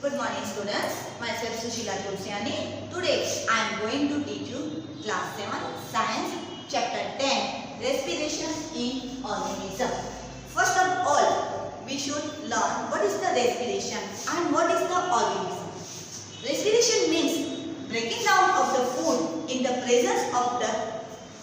Good morning students, myself Sushila Tulsiani. Today I am going to teach you class 7 science chapter 10 respiration in organism. First of all, we should learn what is the respiration and what is the organism. Respiration means breaking down of the food in the presence of the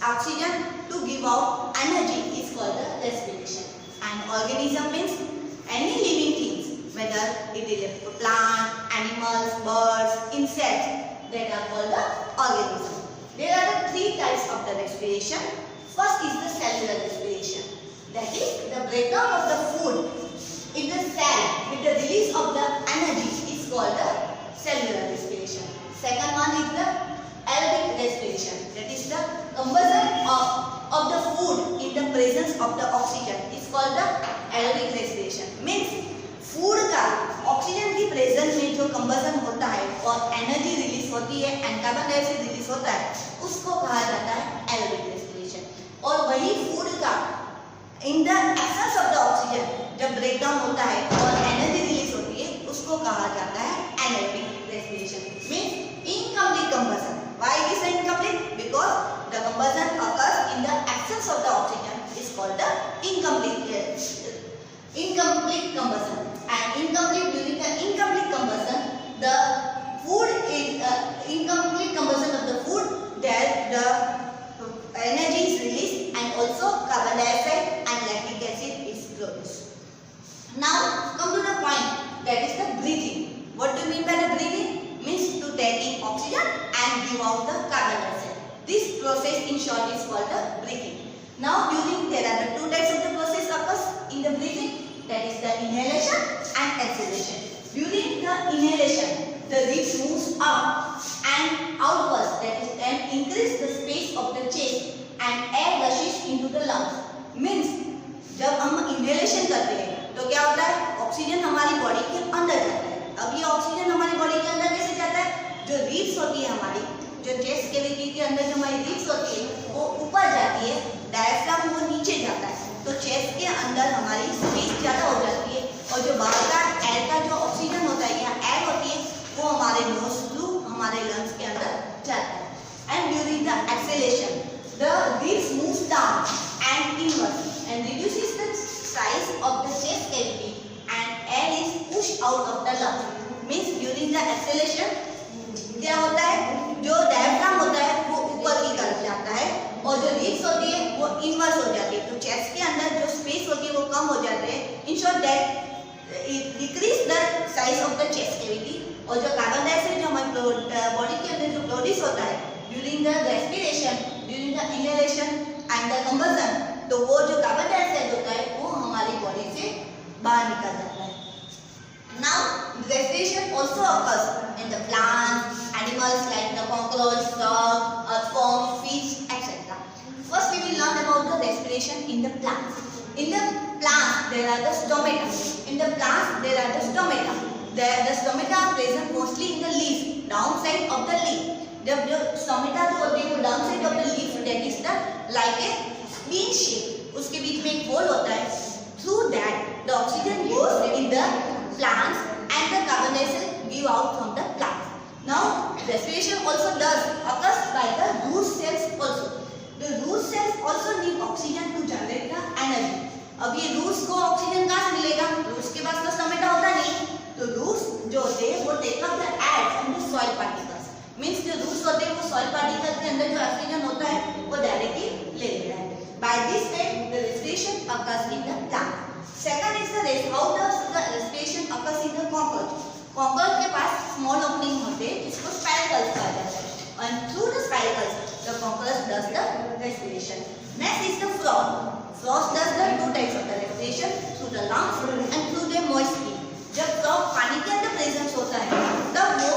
oxygen to give out energy is called the respiration. And organism means any living things, whether it is a plant, animals, birds, insects, that are called the organism. There are the three types of the respiration. First is the cellular respiration. That is the breakdown of the food in the cell with the release of the energy is called the cellular respiration. Second one is the aerobic respiration. That is the combustion of the food in the presence of the oxygen is called the aerobic respiration. Means food का oxygen की presence में जो combustion होता है और energy release होती है and carbon dioxide release होता है उसको कहा जाता है एरोबिक रेस्पिरेशन. और वही फूड का in the absence of the oxygen जब ब्रेकडाउन होता है और एनर्जी रिलीज होती है उसको कहा जाता है anaerobic respiration. Means incomplete combustion. Why it is incomplete? Because the combustion occurs in the absence of the oxygen is called the incomplete combustion. And during the incomplete combustion, the food is incomplete combustion of the food, there the energy is released and also carbon dioxide and lactic acid is produced. Now come to the point, that is the breathing. What do you mean by the breathing? Means to take in oxygen and give out the carbon dioxide. This process in short is called the breathing. Now there are the two types of the process occurs in the breathing. That is the inhalation and exhalation. During the inhalation, the ribs moves up and outwards. That is, and increase the space of the chest and air rushes into the lungs. Means जब हम inhalation करते हैं तो क्या होता है? Oxygen हमारी body के अंदर जाता है. अब ये ऑक्सीजन हमारी बॉडी के अंदर कैसे जाता है? जो रिब्स होती है हमारी, जो चेस्ट कैविटी के अंदर जो हमारी रिब्स होती है वो ऊपर जाती है, डायफ्राम वो नीचे जाता है. तो चेस्ट के अंदर हमारी स्पेस ज़्यादा हो जाती है और जो बाहर का एयर का जो ऑक्सीजन होता है या एयर होती है वो हमारे नोज थ्रू हमारे लंग्स के अंदर जाता है. And during the acceleration the ribs moves down and inward and reduces the size of the chest cavity and air is pushed out of the lungs. Means during the acceleration क्या होता है? जो diaphragm होता है वो ऊपर की तरफ जाता है और जो रिब्स होती है वो इनवर्स हो जाती है. तो चेस्ट के अंदर जो स्पेस होती है वो कम हो जाते हैं. In short that it decrease the size of the chest cavity. और जो कार्बन डाइऑक्साइड जो हमारी बॉडी के अंदर जो प्रोड्यूस होता है during the respiration, during the inhalation and the combustion, तो वो जो कार्बन डाइऑक्साइड होता है वो हमारी बॉडी से बाहर निकल जाता है. Now respiration also occurs in the plants, animals like the cockroach, frog, earthworm, fish, etc. First we will learn about the respiration in the plants. In the plants there are the stomata. In the plants there are the stomata. The stomata are present mostly in the leaf, downside of the leaf. जब जो stomata जो होती है वो downside of the leaf, that is the like a spoon shape. उसके बीच में एक hole होता है. Through that the oxygen goes in the plants and the carbon dioxide give out from the plants. Now respiration also occurs by the root cells also. The root cells also need oxygen to generate the energy. अब ये roots को oxygen कहाँ से मिलेगा? Roots के पास तो stomata होता नहीं. तो roots जो होते हैं वो take up the air from the soil particles. Means जो roots होते हैं वो soil particles के अंदर जो oxygen होता है वो directly ले लेता है. By this way the respiration occurs in the plant. Second is the how does the respiration occurs in the cockroach. Cockroach के पास small opening होते हैं जिसको spiracles कहा जाता है. And through the spiracles the cockroach does the respiration. Next is the frog. Frog does the two types of the respiration, through the lungs and through the moist skin. जब frog पानी के अंदर presence होता है तब वो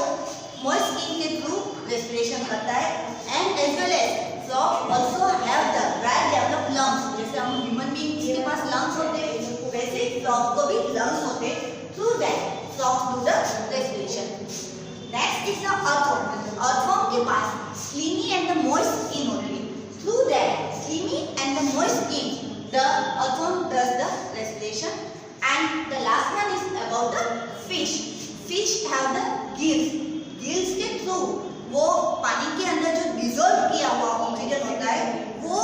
moist skin के through respiration करता है. And as well as frog also have the well developed lungs. जैसे हम human being के पास lungs होते हैं वैसे frog को भी lungs होते हैं. Through that frogs do the respiration. Next is the earthworm. Earthworm के पास slimy and the moist skin होती है. Through that slimy and the moist skin the earthworm does the respiration. And the last one is about the fish. Fish have the gills, gills के through वो पानी के अंदर जो dissolve किया हुआ ऑक्सीजन होता है वो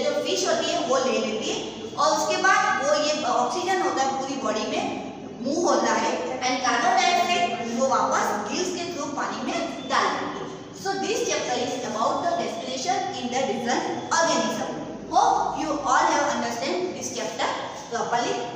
जो फिश होती है वो ले लेती है और उसके बाद वो ये ऑक्सीजन होता है पूरी बॉडी में मूव होता है एंड कार्बन डाइऑक्साइड वो वापस गिल्स के थ्रू पानी में डाल देती है. So this chapter is about the respiration in the different organisms. Hope you all have understand this chapter properly.